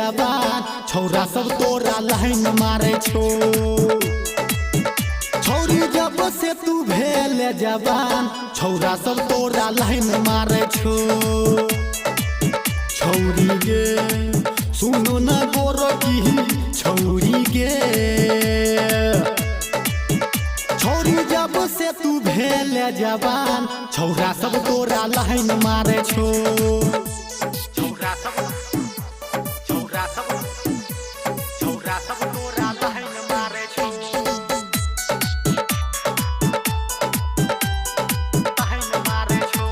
जवान छौरा सब तोरा लाइन मारे छो। छौरी जब से तू भेल जवान छौरा सब तोरा लाइन मारे छो। छौरी गे सुनो न गोरो की छौरी गे, छौरी जब से तू भेल जवान छौरा सब तोरा लाइन मारे छो। छौरा सब तोरा लाइन मारे छो। लाइन मारे छो।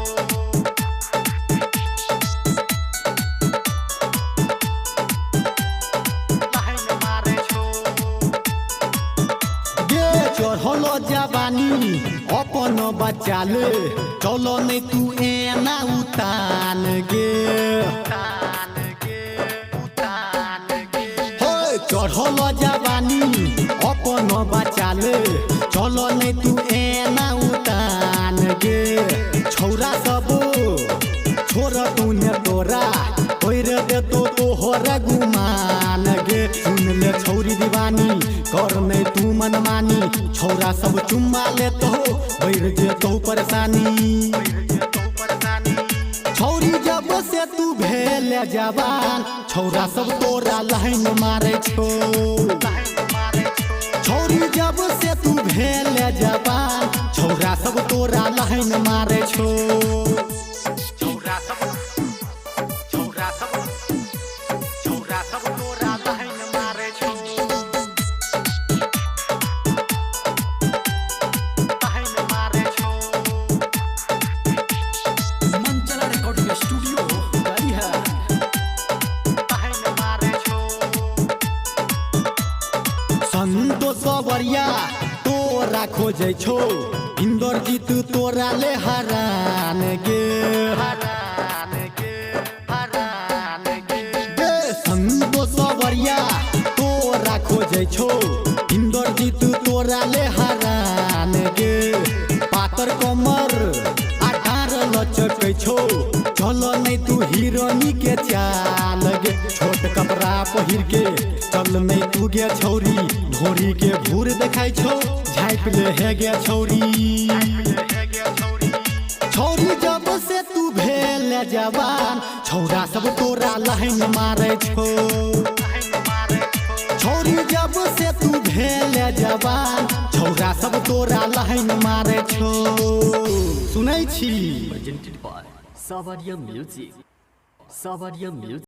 लाइन मारे छो। गे चढ़लो जवानी अपन बच्चा ले चलो नहीं तू एना उतान गे। चढ़लो जवानी अपन बच्चा ले चलो नहीं तू एना उतान गे। छौरा सब छोड़ तूने तोरा ओर दे तो तोहर गुमान गे। सुन ले छौरी दीवानी कर नहीं तू मनमानी छौरा सब चुम्मा ले तो बैर जे तो परेशानी। छौरी जब से तू भेल जवान छौरा सब तोरा लाइन मारे छो। छौरी जब से तू भेल जवान छौरा सब तोरा लाइन मारे छो। छौरा सब तोरा लाइन मारे छो। लाइन मारे छो। मंचला रिकॉर्डिंग स्टूडियो गड़िया। लाइन मारे छो। संतोष बरिया तोरा खोजे छो इंद्रजीत तोरा ले हरान गे। संतोष बरिया तोरा खोजे छो इंद्रजीत तोरा ले हरान गे। पातर कमर 18 लचक छो चलो नहीं तू हीरोनी के चाल गे। छोट कपड़ा पहिर के चल नहीं तू गे छौरी ढोरी के भूर देखाई छो झाँप ले है गे छौरी। छौरी जब से तू भेल जवान छौरा सब तोरा लाइन मारे छो। छौरी जब से तू भेल जवान छौरा सब तोरा लाइन मारे छो। सुनै छी प्रेजेंटेड बाय सावरिया म्यूजिक। सावरिया म्यूजिक।